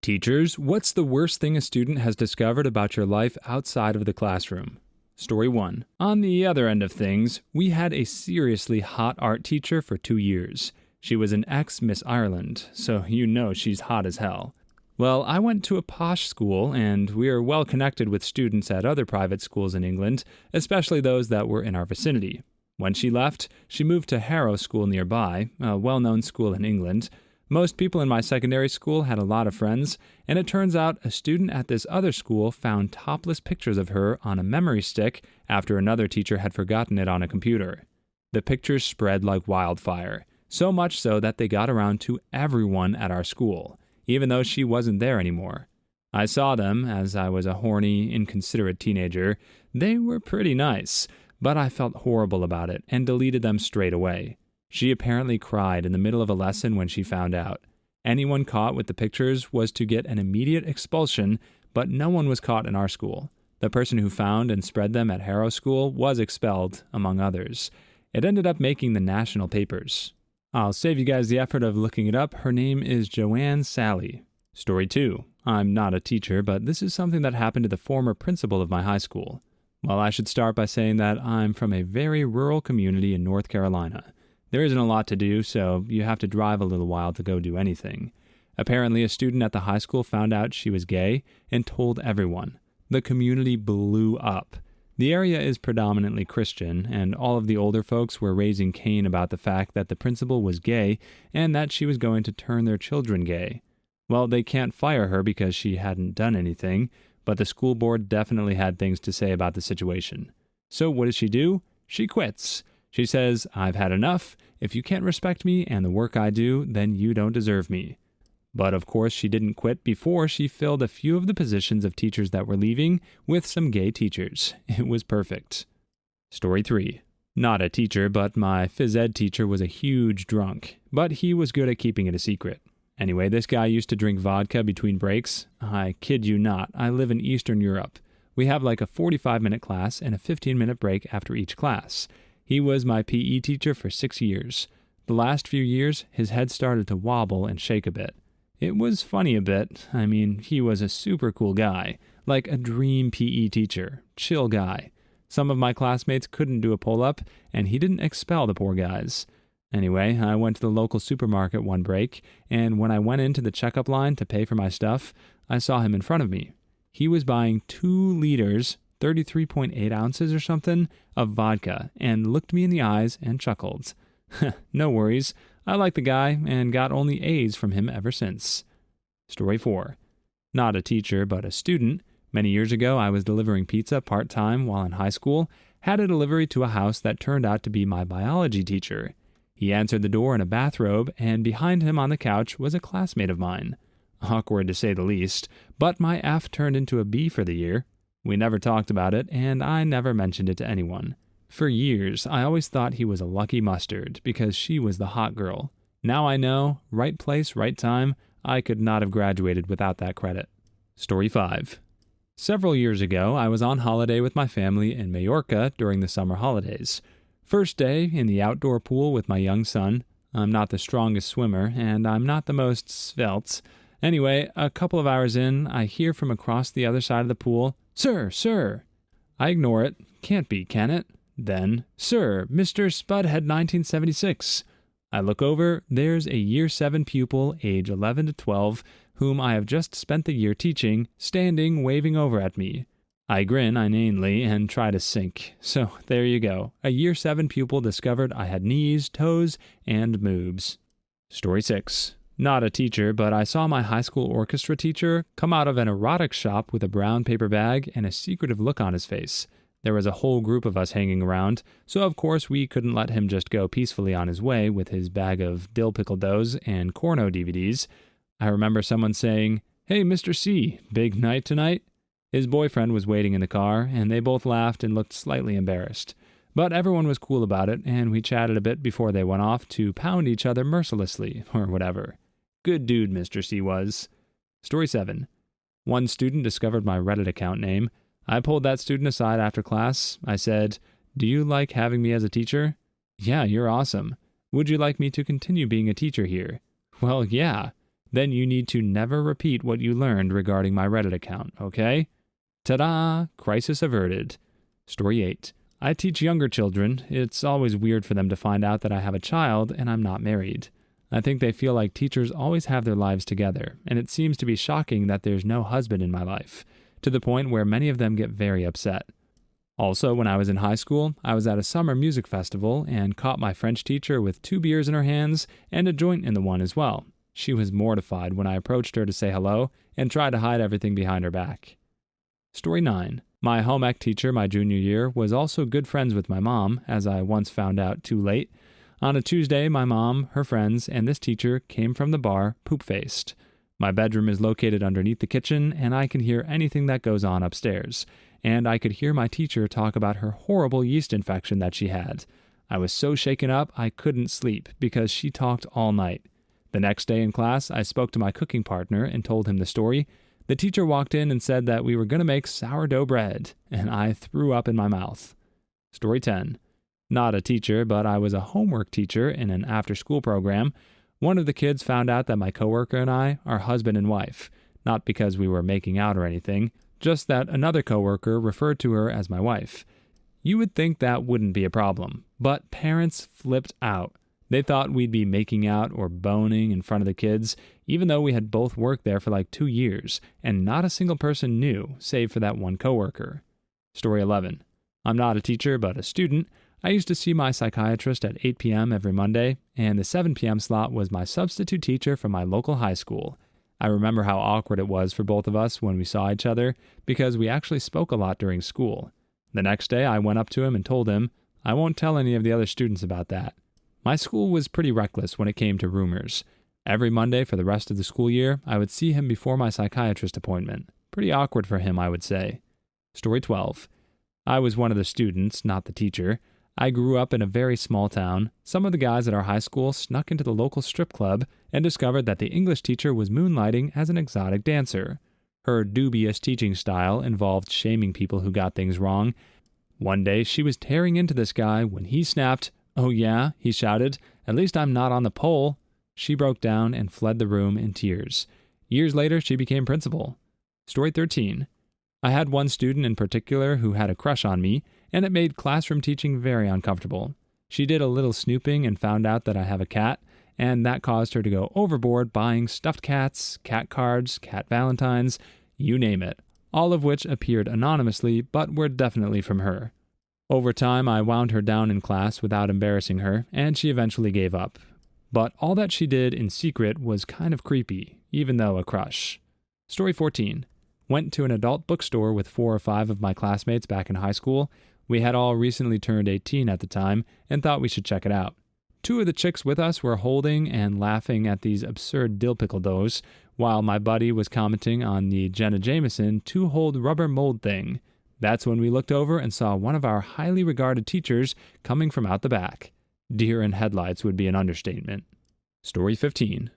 Teachers, what's the worst thing a student has discovered about your life outside of the classroom? Story 1. On the other end of things, we had a seriously hot art teacher for 2 years. She was an ex-Miss Ireland, so you know she's hot as hell. Well, I went to a posh school, and we are well connected with students at other private schools in England, especially those that were in our vicinity. When she left, she moved to Harrow School nearby, a well-known school in England. Most people in my secondary school had a lot of friends, and it turns out a student at this other school found topless pictures of her on a memory stick after another teacher had forgotten it on a computer. The pictures spread like wildfire, so much so that they got around to everyone at our school, even though she wasn't there anymore. I saw them, as I was a horny, inconsiderate teenager. They were pretty nice, but I felt horrible about it and deleted them straight away. She apparently cried in the middle of a lesson when she found out. Anyone caught with the pictures was to get an immediate expulsion, but no one was caught in our school. The person who found and spread them at Harrow School was expelled, among others. It ended up making the national papers. I'll save you guys the effort of looking it up. Her name is Joanne Sally. Story 2. I'm not a teacher, but this is something that happened to the former principal of my high school. Well, I should start by saying that I'm from a very rural community in North Carolina. There isn't a lot to do, so you have to drive a little while to go do anything. Apparently, a student at the high school found out she was gay and told everyone. The community blew up. The area is predominantly Christian, and all of the older folks were raising Cain about the fact that the principal was gay and that she was going to turn their children gay. Well, they can't fire her because she hadn't done anything, but the school board definitely had things to say about the situation. So what does she do? She quits. She says, "I've had enough. If you can't respect me and the work I do, then you don't deserve me." But of course, she didn't quit before she filled a few of the positions of teachers that were leaving with some gay teachers. It was perfect. Story 3. Not a teacher, but my phys ed teacher was a huge drunk, but he was good at keeping it a secret. Anyway, this guy used to drink vodka between breaks. I kid you not, I live in Eastern Europe. We have like a 45-minute class and a 15-minute break after each class. He was my PE teacher for 6 years. The last few years, his head started to wobble and shake a bit. It was funny a bit. I mean, he was a super cool guy, like a dream PE teacher, chill guy. Some of my classmates couldn't do a pull-up, and he didn't expel the poor guys. Anyway, I went to the local supermarket one break, and when I went into the checkup line to pay for my stuff, I saw him in front of me. He was buying 2 liters 33.8 ounces or something, of vodka, and looked me in the eyes and chuckled. No worries, I like the guy and got only A's from him ever since. Story 4. Not a teacher, but a student. Many years ago, I was delivering pizza part-time while in high school, had a delivery to a house that turned out to be my biology teacher. He answered the door in a bathrobe, and behind him on the couch was a classmate of mine. Awkward to say the least, but my F turned into a B for the year. We never talked about it, and I never mentioned it to anyone. For years, I always thought he was a lucky mustard because she was the hot girl. Now I know, right place, right time, I could not have graduated without that credit. Story 5. Several years ago, I was on holiday with my family in Majorca during the summer holidays. First day in the outdoor pool with my young son. I'm not the strongest swimmer, and I'm not the most svelte. Anyway, a couple of hours in, I hear from across the other side of the pool, "Sir, sir." I ignore it. Can't be, can it? Then, "Sir, Mr. Spudhead 1976. I look over. There's a Year 7 pupil, age 11 to 12, whom I have just spent the year teaching, standing waving over at me. I grin inanely and try to sink. So there you go. A Year 7 pupil discovered I had knees, toes, and moobs. Story 6. Not a teacher, but I saw my high school orchestra teacher come out of an erotic shop with a brown paper bag and a secretive look on his face. There was a whole group of us hanging around, so of course we couldn't let him just go peacefully on his way with his bag of dill pickle doughs and Corno DVDs. I remember someone saying, "Hey, Mr. C, big night tonight?" His boyfriend was waiting in the car, and they both laughed and looked slightly embarrassed. But everyone was cool about it, and we chatted a bit before they went off to pound each other mercilessly, or whatever. Good dude, Mr. C was. Story 7. One student discovered my Reddit account name. I pulled that student aside after class. I said, "Do you like having me as a teacher?" "Yeah, you're awesome. Would you like me to continue being a teacher here?" "Well, yeah." then you need to never repeat what you learned regarding my Reddit account, okay? Ta-da! Crisis averted. Story 8. I teach younger children. It's always weird for them to find out that I have a child and I'm not married. I think they feel like teachers always have their lives together, and it seems to be shocking that there's no husband in my life, to the point where many of them get very upset. Also, when I was in high school, I was at a summer music festival and caught my French teacher with 2 beers in her hands and a joint in the one as well. She was mortified when I approached her to say hello and tried to hide everything behind her back. Story 9. My home ec teacher my junior year was also good friends with my mom, as I once found out too late. On a Tuesday, my mom, her friends, and this teacher came from the bar poop-faced. My bedroom is located underneath the kitchen, and I can hear anything that goes on upstairs. And I could hear my teacher talk about her horrible yeast infection that she had. I was so shaken up I couldn't sleep because she talked all night. The next day in class, I spoke to my cooking partner and told him the story. The teacher walked in and said that we were going to make sourdough bread, and I threw up in my mouth. Story 10. Not a teacher, but I was a homework teacher in an after-school program. One of the kids found out that my coworker and I are husband and wife, not because we were making out or anything, just that another coworker referred to her as my wife. You would think that wouldn't be a problem, but parents flipped out. They thought we'd be making out or boning in front of the kids, even though we had both worked there for like 2 years, and not a single person knew, save for that one coworker. Story 11. I'm not a teacher, but a student. I used to see my psychiatrist at 8 p.m. every Monday, and the 7 p.m. slot was my substitute teacher from my local high school. I remember how awkward it was for both of us when we saw each other, because we actually spoke a lot during school. The next day, I went up to him and told him, I won't tell any of the other students about that. My school was pretty reckless when it came to rumors. Every Monday for the rest of the school year, I would see him before my psychiatrist appointment. Pretty awkward for him, I would say. Story 12. I was one of the students, not the teacher. I grew up in a very small town. Some of the guys at our high school snuck into the local strip club and discovered that the English teacher was moonlighting as an exotic dancer. Her dubious teaching style involved shaming people who got things wrong. One day, she was tearing into this guy when he snapped, "Oh yeah," he shouted, "at least I'm not on the pole." She broke down and fled the room in tears. Years later, she became principal. Story 13. I had one student in particular who had a crush on me, and it made classroom teaching very uncomfortable. She did a little snooping and found out that I have a cat, and that caused her to go overboard buying stuffed cats, cat cards, cat valentines, you name it, all of which appeared anonymously but were definitely from her. Over time, I wound her down in class without embarrassing her, and she eventually gave up. But all that she did in secret was kind of creepy, even though a crush. Story 14. Went to an adult bookstore with 4 or 5 of my classmates back in high school. We had all recently turned 18 at the time and thought we should check it out. 2 of the chicks with us were holding and laughing at these absurd dill pickle doughs, while my buddy was commenting on the Jenna Jameson 2-hold rubber mold thing. That's when we looked over and saw one of our highly regarded teachers coming from out the back. Deer in headlights would be an understatement. Story 15.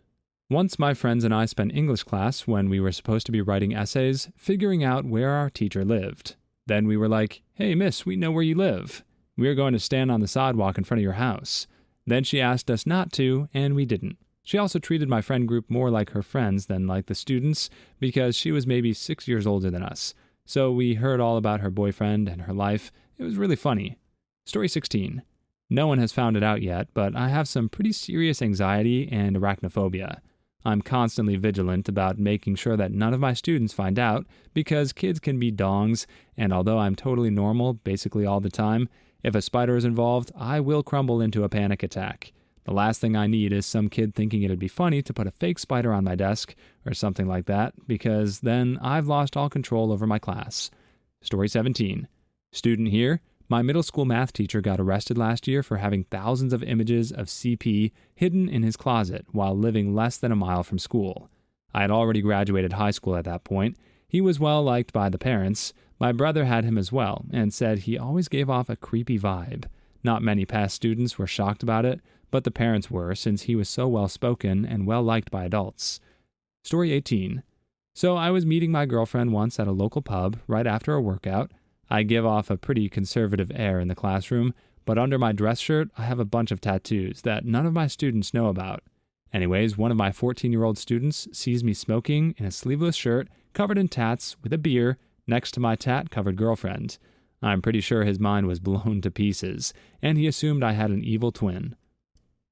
Once my friends and I spent English class when we were supposed to be writing essays, figuring out where our teacher lived. Then we were like, "Hey miss, we know where you live. We are going to stand on the sidewalk in front of your house." Then she asked us not to, and we didn't. She also treated my friend group more like her friends than like the students, because she was maybe 6 years older than us. So we heard all about her boyfriend and her life. It was really funny. Story 16. No one has found it out yet, but I have some pretty serious anxiety and arachnophobia. I'm constantly vigilant about making sure that none of my students find out, because kids can be dongs, and although I'm totally normal basically all the time, if a spider is involved, I will crumble into a panic attack. The last thing I need is some kid thinking it'd be funny to put a fake spider on my desk, or something like that, because then I've lost all control over my class. Story 17. Student here. My middle school math teacher got arrested last year for having thousands of images of CP hidden in his closet while living less than a mile from school. I had already graduated high school at that point. He was well liked by the parents. My brother had him as well, and said he always gave off a creepy vibe. Not many past students were shocked about it, but the parents were, since he was so well-spoken and well-liked by adults. Story 18. So I was meeting my girlfriend once at a local pub right after a workout. I give off a pretty conservative air in the classroom, but under my dress shirt I have a bunch of tattoos that none of my students know about. Anyways, one of my 14-year-old students sees me smoking in a sleeveless shirt, covered in tats, with a beer, next to my tat-covered girlfriend. I'm pretty sure his mind was blown to pieces, and he assumed I had an evil twin.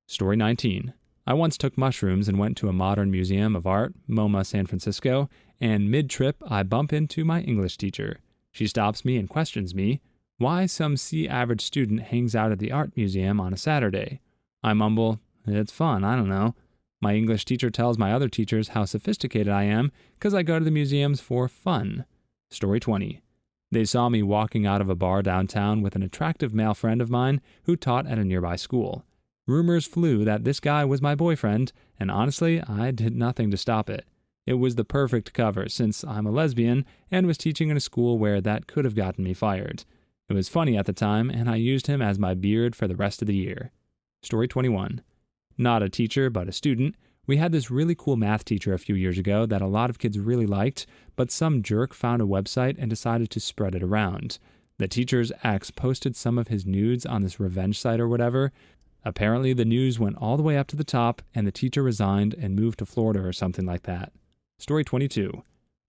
Story 19. I once took mushrooms and went to a modern museum of art, MoMA, San Francisco, and mid-trip I bump into my English teacher. She stops me and questions me why some C-average student hangs out at the art museum on a Saturday. I mumble, "It's fun, I don't know." My English teacher tells my other teachers how sophisticated I am because I go to the museums for fun. Story 20. They saw me walking out of a bar downtown with an attractive male friend of mine who taught at a nearby school. Rumors flew that this guy was my boyfriend, and honestly, I did nothing to stop it. It was the perfect cover since I'm a lesbian and was teaching in a school where that could have gotten me fired. It was funny at the time, and I used him as my beard for the rest of the year. Story 21. Not a teacher, but a student. We had this really cool math teacher a few years ago that a lot of kids really liked, but some jerk found a website and decided to spread it around. The teacher's ex posted some of his nudes on this revenge site or whatever. Apparently, the news went all the way up to the top, and the teacher resigned and moved to Florida or something like that. Story 22.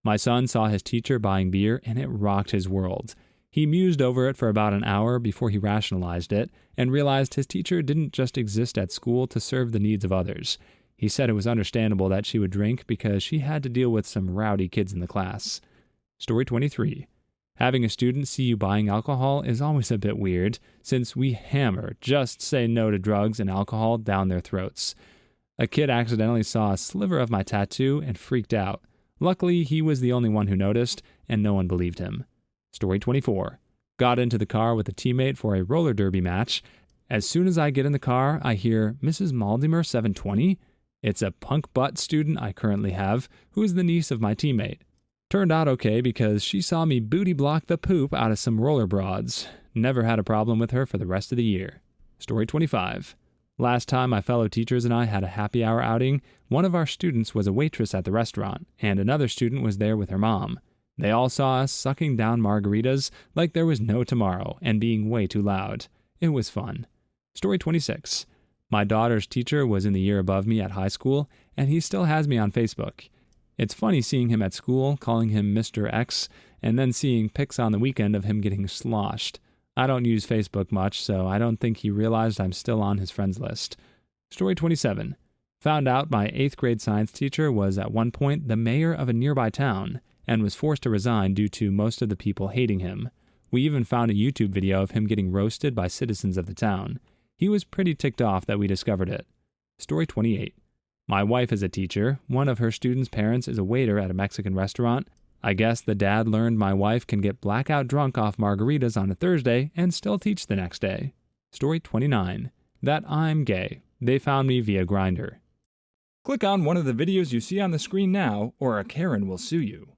My son saw his teacher buying beer, and it rocked his world. He mused over it for about an hour before he rationalized it and realized his teacher didn't just exist at school to serve the needs of others. He said it was understandable that she would drink because she had to deal with some rowdy kids in the class. Story 23. Having a student see you buying alcohol is always a bit weird, since we hammer just say no to drugs and alcohol down their throats. A kid accidentally saw a sliver of my tattoo and freaked out. Luckily, he was the only one who noticed, and no one believed him. Story 24. Got into the car with a teammate for a roller derby match. As soon as I get in the car, I hear, "Mrs. Maldimer 720? It's a punk butt student I currently have, who is the niece of my teammate. Turned out okay because she saw me booty block the poop out of some roller broads. Never had a problem with her for the rest of the year. Story 25. Last time my fellow teachers and I had a happy hour outing, one of our students was a waitress at the restaurant, and another student was there with her mom. They all saw us sucking down margaritas like there was no tomorrow and being way too loud. It was fun. Story 26. My daughter's teacher was in the year above me at high school, and he still has me on Facebook. It's funny seeing him at school, calling him Mr. X, and then seeing pics on the weekend of him getting sloshed. I don't use Facebook much, so I don't think he realized I'm still on his friends list. Story 27. Found out my 8th grade science teacher was at one point the mayor of a nearby town, and was forced to resign due to most of the people hating him. We even found a YouTube video of him getting roasted by citizens of the town. He was pretty ticked off that we discovered it. Story 28. My wife is a teacher. One of her students' parents is a waiter at a Mexican restaurant. I guess the dad learned my wife can get blackout drunk off margaritas on a Thursday and still teach the next day. Story 29. That I'm gay. They found me via Grindr. Click on one of the videos you see on the screen now, or a Karen will sue you.